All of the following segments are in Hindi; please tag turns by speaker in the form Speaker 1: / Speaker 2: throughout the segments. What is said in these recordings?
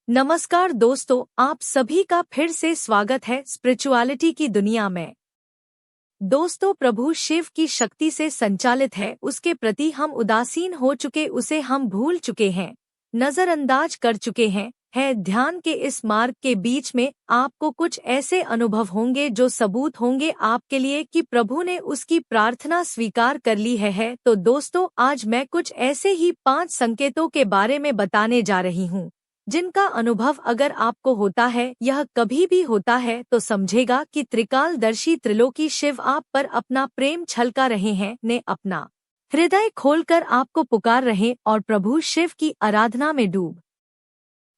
Speaker 1: नमस्कार दोस्तों, आप सभी का फिर से स्वागत है स्पिरिचुअलिटी की दुनिया में। दोस्तों, प्रभु शिव की शक्ति से संचालित है, उसके प्रति हम उदासीन हो चुके, उसे हम भूल चुके हैं, नजरअंदाज कर चुके हैं। ध्यान के इस मार्ग के बीच में आपको कुछ ऐसे अनुभव होंगे जो सबूत होंगे आपके लिए कि प्रभु ने उसकी प्रार्थना स्वीकार कर ली है। तो दोस्तों, आज मैं कुछ ऐसे ही 5 संकेतों के बारे में बताने जा रही हूँ जिनका अनुभव अगर आपको होता है, यह कभी भी होता है, तो समझेगा कि त्रिकालदर्शी त्रिलोकी शिव आप पर अपना प्रेम छलका रहे हैं, ने अपना हृदय खोलकर आपको पुकार रहे और प्रभु शिव की आराधना में डूब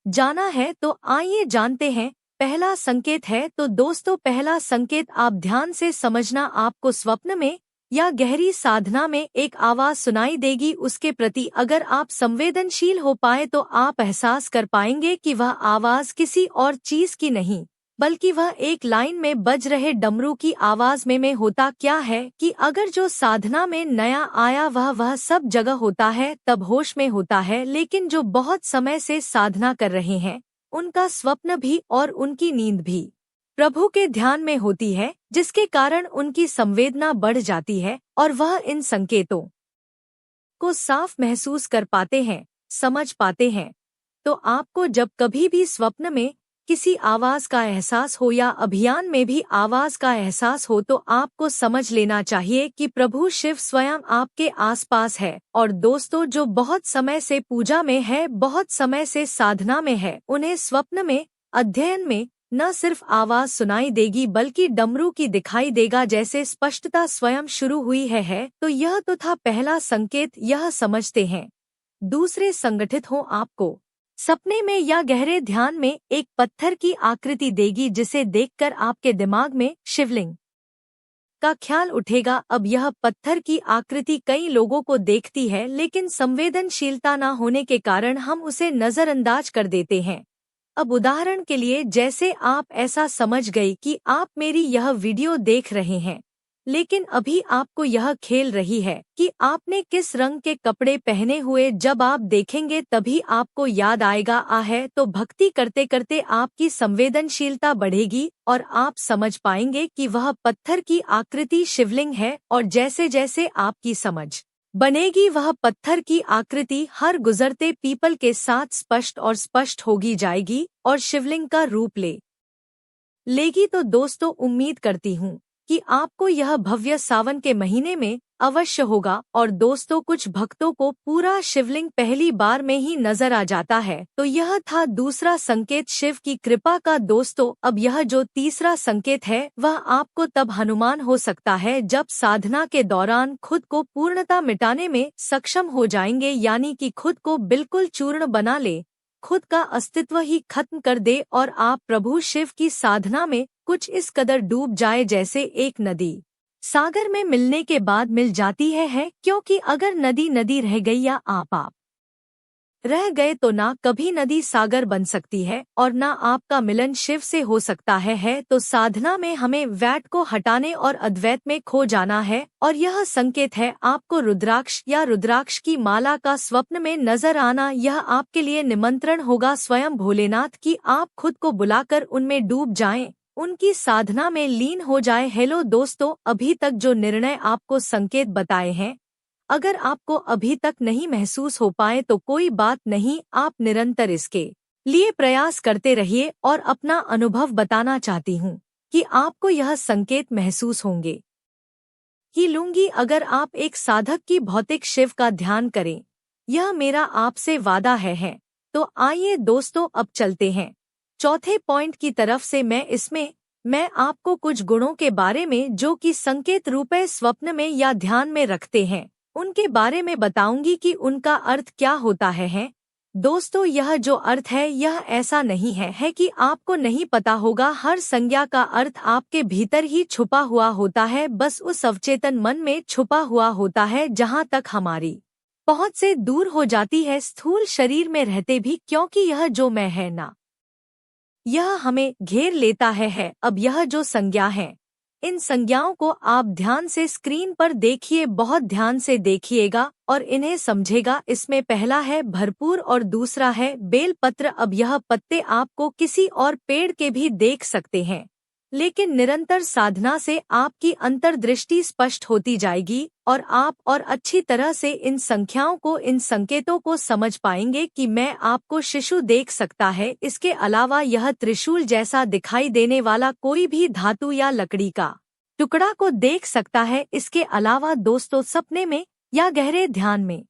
Speaker 1: जाना है। तो आइए जानते हैं। पहला संकेत है, तो दोस्तों पहला संकेत आप ध्यान से समझना, आपको स्वप्न में या गहरी साधना में एक आवाज सुनाई देगी। उसके प्रति अगर आप संवेदनशील हो पाए तो आप एहसास कर पाएंगे कि वह आवाज किसी और चीज की नहीं, बल्कि वह एक लाइन में बज रहे डमरू की आवाज में होता क्या है कि अगर जो साधना में नया आया वह सब जगह होता है, तब होश में होता है, लेकिन जो बहुत समय से साधना कर रहे हैं उनका स्वप्न भी और उनकी नींद भी प्रभु के ध्यान में होती है, जिसके कारण उनकी संवेदना बढ़ जाती है और वह इन संकेतों को साफ महसूस कर पाते हैं, समझ पाते हैं। तो आपको जब कभी भी स्वप्न में किसी आवाज का एहसास हो या अभियान में भी आवाज का एहसास हो, तो आपको समझ लेना चाहिए कि प्रभु शिव स्वयं आपके आसपास है। और दोस्तों, जो बहुत समय से पूजा में है, बहुत समय से साधना में है, उन्हें स्वप्न में अध्ययन में न सिर्फ आवाज सुनाई देगी बल्कि डमरू की दिखाई देगा, जैसे स्पष्टता स्वयं शुरू हुई है। तो यह तो था पहला संकेत, यह समझते हैं। दूसरे, संगठित हो आपको सपने में या गहरे ध्यान में एक पत्थर की आकृति देगी, जिसे देखकर आपके दिमाग में शिवलिंग का ख्याल उठेगा। अब यह पत्थर की आकृति कई लोगों को देखती है, लेकिन संवेदनशीलता न होने के कारण हम उसे नजरअंदाज कर देते हैं। अब उदाहरण के लिए, जैसे आप ऐसा समझ गई कि आप मेरी यह वीडियो देख रहे हैं, लेकिन अभी आपको यह खेल रही है कि आपने किस रंग के कपड़े पहने हुए। जब आप देखेंगे तभी आपको याद आएगा है। तो भक्ति करते करते आपकी संवेदनशीलता बढ़ेगी और आप समझ पाएंगे कि वह पत्थर की आकृति शिवलिंग है, और जैसे जैसे आपकी समझ बनेगी वह पत्थर की आकृति हर गुजरते पीपल के साथ स्पष्ट और स्पष्ट होगी जाएगी और शिवलिंग का रूप लेगी। तो दोस्तों, उम्मीद करती हूँ कि आपको यह भव्य सावन के महीने में अवश्य होगा। और दोस्तों, कुछ भक्तों को पूरा शिवलिंग पहली बार में ही नजर आ जाता है। तो यह था दूसरा संकेत, शिव की कृपा का। दोस्तों, अब यह जो तीसरा संकेत है वह आपको तब अनुमान हो सकता है जब साधना के दौरान खुद को पूर्णतः मिटाने में सक्षम हो जाएंगे, यानी कि खुद को बिल्कुल चूर्ण बना ले, खुद का अस्तित्व ही खत्म कर दे और आप प्रभु शिव की साधना में कुछ इस कदर डूब जाए जैसे एक नदी सागर में मिलने के बाद मिल जाती है। क्योंकि अगर नदी नदी रह गई या आप रह गए तो ना कभी नदी सागर बन सकती है और ना आपका मिलन शिव से हो सकता है। तो साधना में हमें वैट को हटाने और अद्वैत में खो जाना है। और यह संकेत है आपको रुद्राक्ष या रुद्राक्ष की माला का स्वप्न में नजर आना। यह आपके लिए निमंत्रण होगा स्वयं भोलेनाथ की, आप खुद को बुलाकर उनमें डूब जाएं, उनकी साधना में लीन हो जाए। हेलो दोस्तों, अभी तक जो निर्णय आपको संकेत बताए हैं, अगर आपको अभी तक नहीं महसूस हो पाए तो कोई बात नहीं, आप निरंतर इसके लिए प्रयास करते रहिए। और अपना अनुभव बताना चाहती हूँ कि आपको यह संकेत महसूस होंगे ही लूंगी अगर आप एक साधक की भौतिक शिव का ध्यान करें। यह मेरा आपसे वादा है। तो आइए दोस्तों, अब चलते हैं चौथे पॉइंट की तरफ से। मैं आपको कुछ गुणों के बारे में जो कि संकेत रूपे स्वप्न में या ध्यान में रखते हैं, उनके बारे में बताऊंगी कि उनका अर्थ क्या होता है। दोस्तों, यह जो अर्थ है यह ऐसा नहीं है कि आपको नहीं पता होगा। हर संज्ञा का अर्थ आपके भीतर ही छुपा हुआ होता है, बस उस अवचेतन मन में छुपा हुआ होता है जहां तक हमारी पहुंच से दूर हो जाती है, स्थूल शरीर में रहते भी, क्योंकि यह जो मैं है ना, यह हमें घेर लेता है। अब यह जो संज्ञा है इन संज्ञाओं को आप ध्यान से स्क्रीन पर देखिए, बहुत ध्यान से देखिएगा और इन्हें समझेगा। इसमें पहला है भरपूर और दूसरा है बेलपत्र। अब यह पत्ते आपको किसी और पेड़ के भी देख सकते हैं, लेकिन निरंतर साधना से आपकी अंतर्दृष्टि स्पष्ट होती जाएगी और आप और अच्छी तरह से इन संख्याओं को, इन संकेतों को समझ पाएंगे कि मैं आपको शिशु देख सकता है। इसके अलावा यह त्रिशूल जैसा दिखाई देने वाला कोई भी धातु या लकड़ी का टुकड़ा को देख सकता है। इसके अलावा दोस्तों, सपने में या गहरे ध्यान में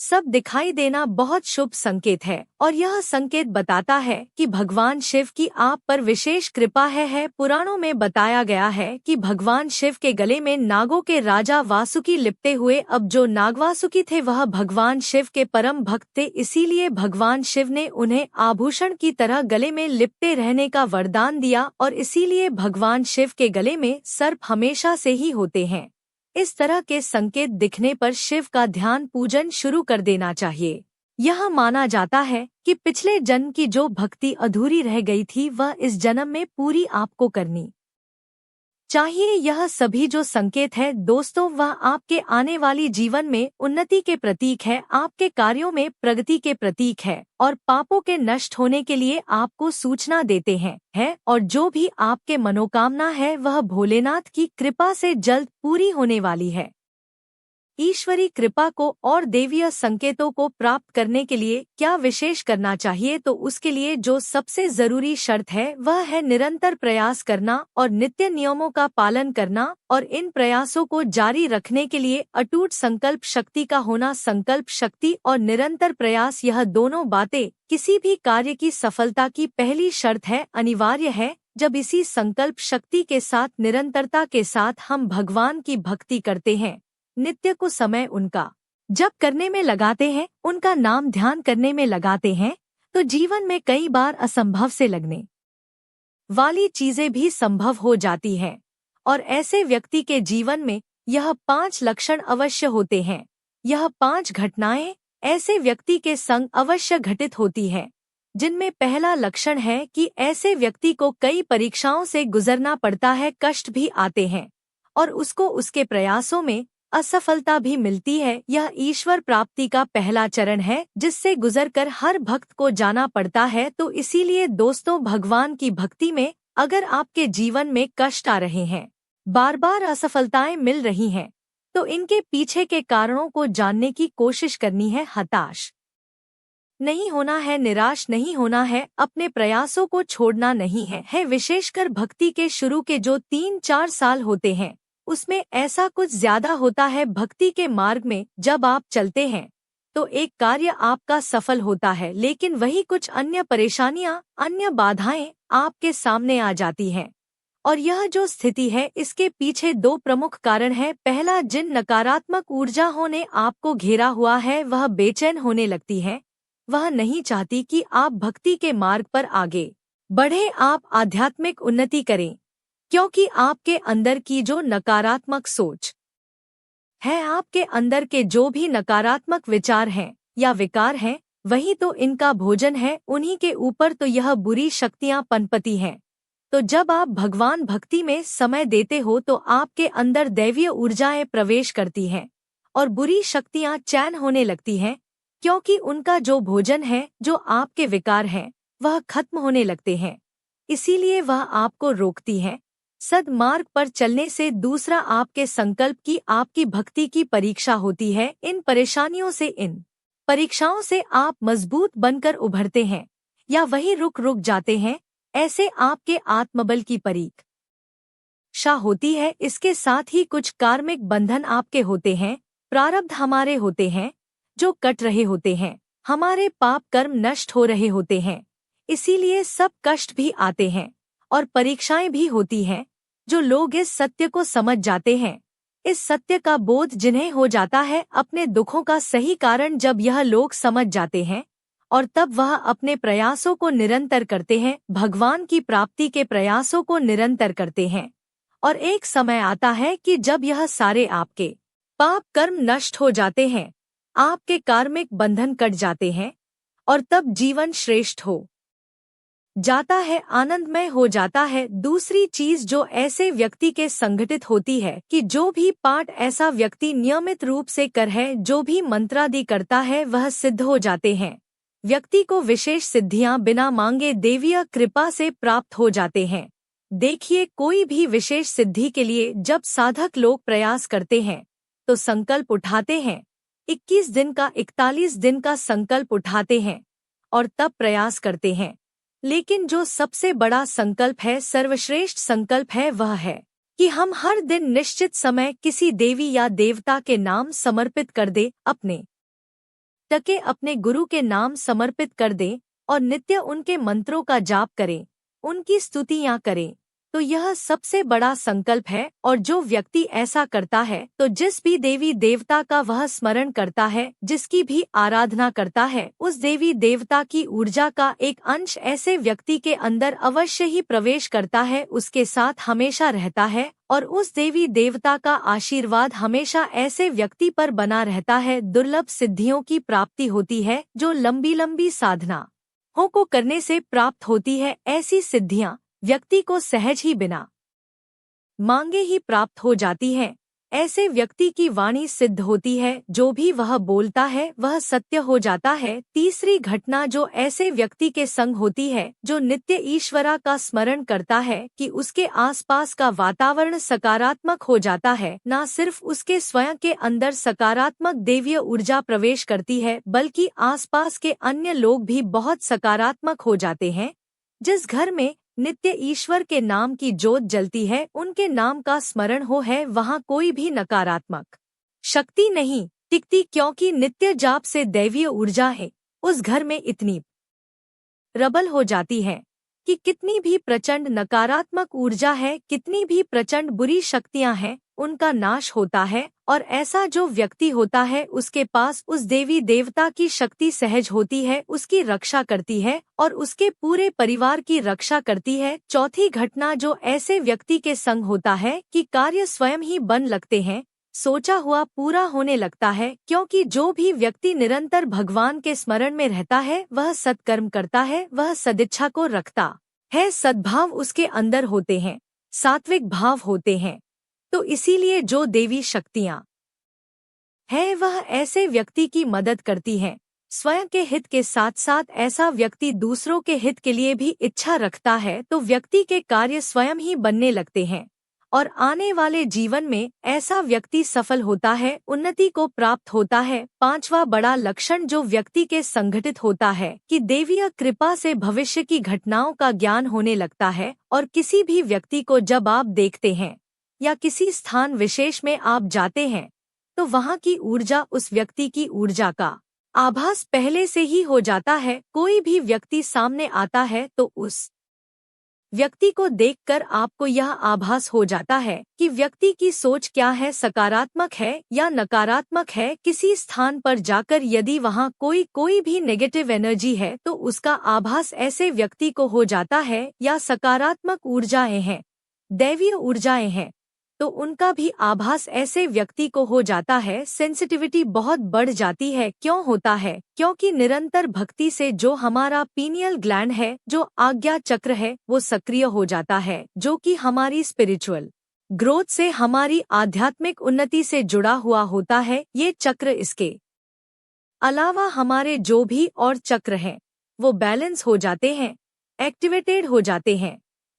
Speaker 1: सब दिखाई देना बहुत शुभ संकेत है और यह संकेत बताता है कि भगवान शिव की आप पर विशेष कृपा है। पुराणों में बताया गया है कि भगवान शिव के गले में नागों के राजा वासुकी लिपटे हुए। अब जो नागवासुकी थे वह भगवान शिव के परम भक्त थे, इसीलिए भगवान शिव ने उन्हें आभूषण की तरह गले में लिपटे रहने का वरदान दिया और इसीलिए भगवान शिव के गले में सर्प हमेशा से ही होते हैं। इस तरह के संकेत दिखने पर शिव का ध्यान पूजन शुरू कर देना चाहिए। यह माना जाता है कि पिछले जन्म की जो भक्ति अधूरी रह गई थी वह इस जन्म में पूरी आपको करनी चाहिए। यह सभी जो संकेत है दोस्तों, वह आपके आने वाली जीवन में उन्नति के प्रतीक है, आपके कार्यों में प्रगति के प्रतीक है और पापों के नष्ट होने के लिए आपको सूचना देते हैं और जो भी आपके मनोकामना है वह भोलेनाथ की कृपा से जल्द पूरी होने वाली है। ईश्वरी कृपा को और देवीय संकेतों को प्राप्त करने के लिए क्या विशेष करना चाहिए, तो उसके लिए जो सबसे जरूरी शर्त है वह है निरंतर प्रयास करना और नित्य नियमों का पालन करना और इन प्रयासों को जारी रखने के लिए अटूट संकल्प शक्ति का होना। संकल्प शक्ति और निरंतर प्रयास, यह दोनों बातें किसी भी कार्य की सफलता की पहली शर्त है, अनिवार्य है। जब इसी संकल्प शक्ति के साथ, निरंतरता के साथ हम भगवान की भक्ति करते हैं, नित्य को समय उनका जप करने में लगाते हैं, उनका नाम ध्यान करने में लगाते हैं, तो जीवन में कई बार असंभव से लगने वाली चीजें भी संभव हो जाती हैं। और ऐसे व्यक्ति के जीवन में यह 5 लक्षण अवश्य होते हैं। यह 5 घटनाएं ऐसे व्यक्ति के संग अवश्य घटित होती हैं, जिनमें पहला लक्षण है कि ऐसे व्यक्ति को कई परीक्षाओं से गुजरना पड़ता है, कष्ट भी आते हैं और उसको उसके प्रयासों में असफलता भी मिलती है। यह ईश्वर प्राप्ति का पहला चरण है जिससे गुजरकर हर भक्त को जाना पड़ता है। तो इसीलिए दोस्तों, भगवान की भक्ति में अगर आपके जीवन में कष्ट आ रहे हैं, बार बार असफलताएं मिल रही हैं, तो इनके पीछे के कारणों को जानने की कोशिश करनी है। हताश नहीं होना है, निराश नहीं होना है, अपने प्रयासों को छोड़ना नहीं है। विशेषकर भक्ति के शुरू के जो 3-4 साल होते हैं उसमें ऐसा कुछ ज्यादा होता है। भक्ति के मार्ग में जब आप चलते हैं तो एक कार्य आपका सफल होता है, लेकिन वही कुछ अन्य परेशानियां, अन्य बाधाएं आपके सामने आ जाती हैं। और यह जो स्थिति है इसके पीछे 2 प्रमुख कारण हैं। पहला, जिन नकारात्मक ऊर्जाओं ने आपको घेरा हुआ है वह बेचैन होने लगती है, वह नहीं चाहती कि आप भक्ति के मार्ग पर आगे बढ़े, आप आध्यात्मिक उन्नति करें, क्योंकि आपके अंदर की जो नकारात्मक सोच है, आपके अंदर के जो भी नकारात्मक विचार हैं या विकार हैं, वही तो इनका भोजन है, उन्हीं के ऊपर तो यह बुरी शक्तियां पनपती हैं। तो जब आप भगवान भक्ति में समय देते हो तो आपके अंदर दैवीय ऊर्जाएं प्रवेश करती हैं और बुरी शक्तियां चैन होने लगती हैं, क्योंकि उनका जो भोजन है, जो आपके विकार हैं, वह खत्म होने लगते हैं। इसीलिए वह आपको रोकती हैं सद्मार्ग पर चलने से। दूसरा, आपके संकल्प की, आपकी भक्ति की परीक्षा होती है। इन परेशानियों से, इन परीक्षाओं से आप मजबूत बनकर उभरते हैं या वही रुक जाते हैं। ऐसे आपके आत्मबल की परीक्षा होती है। इसके साथ ही कुछ कार्मिक बंधन आपके होते हैं, प्रारब्ध हमारे होते हैं जो कट रहे होते हैं, हमारे पाप कर्म नष्ट हो रहे होते हैं। इसीलिए सब कष्ट भी आते हैं और परीक्षाएं भी होती हैं। जो लोग इस सत्य को समझ जाते हैं, इस सत्य का बोध जिन्हें हो जाता है, अपने दुखों का सही कारण जब यह लोग समझ जाते हैं और तब वह अपने प्रयासों को निरंतर करते हैं, भगवान की प्राप्ति के प्रयासों को निरंतर करते हैं। और एक समय आता है कि जब यह सारे आपके पाप कर्म नष्ट हो जाते हैं, आपके कार्मिक बंधन कट जाते हैं और तब जीवन श्रेष्ठ हो जाता है, आनंदमय हो जाता है। दूसरी चीज जो ऐसे व्यक्ति के संगठित होती है कि जो भी पाठ ऐसा व्यक्ति नियमित रूप से कर है, जो भी मंत्रादि करता है, वह सिद्ध हो जाते हैं। व्यक्ति को विशेष सिद्धियां बिना मांगे देवीय कृपा से प्राप्त हो जाते हैं। देखिए, कोई भी विशेष सिद्धि के लिए जब साधक लोग प्रयास करते हैं तो संकल्प उठाते हैं, 21 दिन का 41 दिन का संकल्प उठाते हैं और तब प्रयास करते हैं। लेकिन जो सबसे बड़ा संकल्प है, सर्वश्रेष्ठ संकल्प है, वह है कि हम हर दिन निश्चित समय किसी देवी या देवता के नाम समर्पित कर दे, अपने गुरु के नाम समर्पित कर दें और नित्य उनके मंत्रों का जाप करें, उनकी स्तुतियां करें। तो यह सबसे बड़ा संकल्प है। और जो व्यक्ति ऐसा करता है तो जिस भी देवी देवता का वह स्मरण करता है, जिसकी भी आराधना करता है, उस देवी देवता की ऊर्जा का एक अंश ऐसे व्यक्ति के अंदर अवश्य ही प्रवेश करता है, उसके साथ हमेशा रहता है और उस देवी देवता का आशीर्वाद हमेशा ऐसे व्यक्ति पर बना रहता है। दुर्लभ सिद्धियों की प्राप्ति होती है जो लंबी लंबी साधना को करने से प्राप्त होती है। ऐसी सिद्धियां व्यक्ति को सहज ही बिना मांगे ही प्राप्त हो जाती हैं। ऐसे व्यक्ति की वाणी सिद्ध होती है, जो भी वह बोलता है वह सत्य हो जाता है। तीसरी घटना जो ऐसे व्यक्ति के संग होती है जो नित्य ईश्वरा का स्मरण करता है कि उसके आसपास का वातावरण सकारात्मक हो जाता है। न सिर्फ उसके स्वयं के अंदर सकारात्मक देवीय ऊर्जा प्रवेश करती है, बल्कि आसपास के अन्य लोग भी बहुत सकारात्मक हो जाते हैं। जिस घर में नित्य ईश्वर के नाम की ज्योत जलती है, उनके नाम का स्मरण हो है, वहाँ कोई भी नकारात्मक शक्ति नहीं टिकती, क्योंकि नित्य जाप से दैवीय ऊर्जा है उस घर में इतनी प्रबल हो जाती है कि कितनी भी प्रचंड नकारात्मक ऊर्जा है, कितनी भी प्रचंड बुरी शक्तियां हैं, उनका नाश होता है। और ऐसा जो व्यक्ति होता है उसके पास उस देवी देवता की शक्ति सहज होती है, उसकी रक्षा करती है और उसके पूरे परिवार की रक्षा करती है। चौथी घटना जो ऐसे व्यक्ति के संग होता है कि कार्य स्वयं ही बन लगते हैं, सोचा हुआ पूरा होने लगता है, क्योंकि जो भी व्यक्ति निरंतर भगवान के स्मरण में रहता है वह सत्कर्म करता है, वह सदिच्छा को रखता है, सद्भाव उसके अंदर होते हैं, सात्विक भाव होते हैं। तो इसीलिए जो देवी शक्तियां है वह ऐसे व्यक्ति की मदद करती हैं। स्वयं के हित के साथ साथ ऐसा व्यक्ति दूसरों के हित के लिए भी इच्छा रखता है तो व्यक्ति के कार्य स्वयं ही बनने लगते हैं और आने वाले जीवन में ऐसा व्यक्ति सफल होता है, उन्नति को प्राप्त होता है। पांचवा बड़ा लक्षण जो व्यक्ति के संगठित होता है कि देवीय कृपा से भविष्य की घटनाओं का ज्ञान होने लगता है और किसी भी व्यक्ति को जब आप देखते हैं या किसी स्थान विशेष में आप जाते हैं तो वहाँ की ऊर्जा उस व्यक्ति की ऊर्जा का आभास पहले से ही हो जाता है। कोई भी व्यक्ति सामने आता है तो उस व्यक्ति को देखकर आपको यह आभास हो जाता है कि व्यक्ति की सोच क्या है, सकारात्मक है या नकारात्मक है। किसी स्थान पर जाकर यदि वहाँ कोई भी नेगेटिव एनर्जी है तो उसका आभास ऐसे व्यक्ति को हो जाता है, या सकारात्मक ऊर्जाएं हैं, दैवीय ऊर्जाएं हैं, तो उनका भी आभास ऐसे व्यक्ति को हो जाता है। सेंसिटिविटी बहुत बढ़ जाती है। क्यों होता है? क्योंकि निरंतर भक्ति से जो हमारा पीनियल ग्लैंड है, जो आज्ञा चक्र है, वो सक्रिय हो जाता है, जो कि हमारी स्पिरिचुअल ग्रोथ से, हमारी आध्यात्मिक उन्नति से जुड़ा हुआ होता है। ये चक्र, इसके अलावा हमारे जो भी और चक्र हैं वो बैलेंस हो जाते हैं, एक्टिवेटेड हो जाते हैं।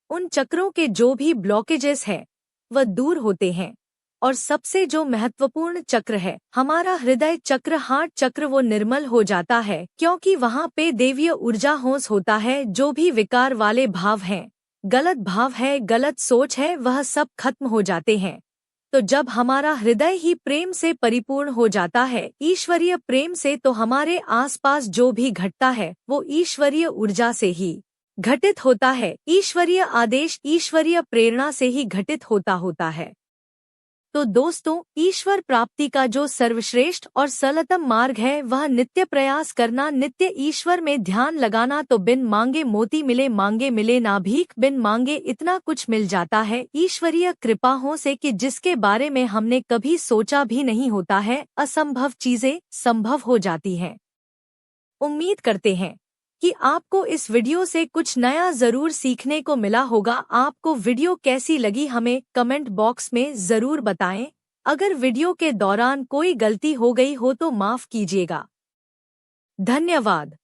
Speaker 1: उन चक्रों के जो भी ब्लॉकेजेस है वह दूर होते हैं। और सबसे जो महत्वपूर्ण चक्र है हमारा हृदय चक्र, हार्ट चक्र, वो निर्मल हो जाता है, क्योंकि वहाँ पे देवीय ऊर्जा होश होता है। जो भी विकार वाले भाव हैं, गलत भाव है, गलत सोच है, वह सब खत्म हो जाते हैं। तो जब हमारा हृदय ही प्रेम से परिपूर्ण हो जाता है, ईश्वरीय प्रेम से, तो हमारे आसपास जो भी घटता है वो ईश्वरीय ऊर्जा से ही घटित होता है, ईश्वरीय आदेश, ईश्वरीय प्रेरणा से ही घटित होता है। तो दोस्तों, ईश्वर प्राप्ति का जो सर्वश्रेष्ठ और सरलतम मार्ग है वह नित्य प्रयास करना, नित्य ईश्वर में ध्यान लगाना। तो बिन मांगे मोती मिले, मांगे मिले ना भीख, बिन मांगे इतना कुछ मिल जाता है ईश्वरीय कृपाओं से कि जिसके बारे में हमने कभी सोचा भी नहीं होता है। असंभव चीजें संभव हो जाती हैं। उम्मीद करते हैं कि आपको इस वीडियो से कुछ नया जरूर सीखने को मिला होगा। आपको वीडियो कैसी लगी हमें कमेंट बॉक्स में जरूर बताएं। अगर वीडियो के दौरान कोई गलती हो गई हो तो माफ कीजिएगा। धन्यवाद।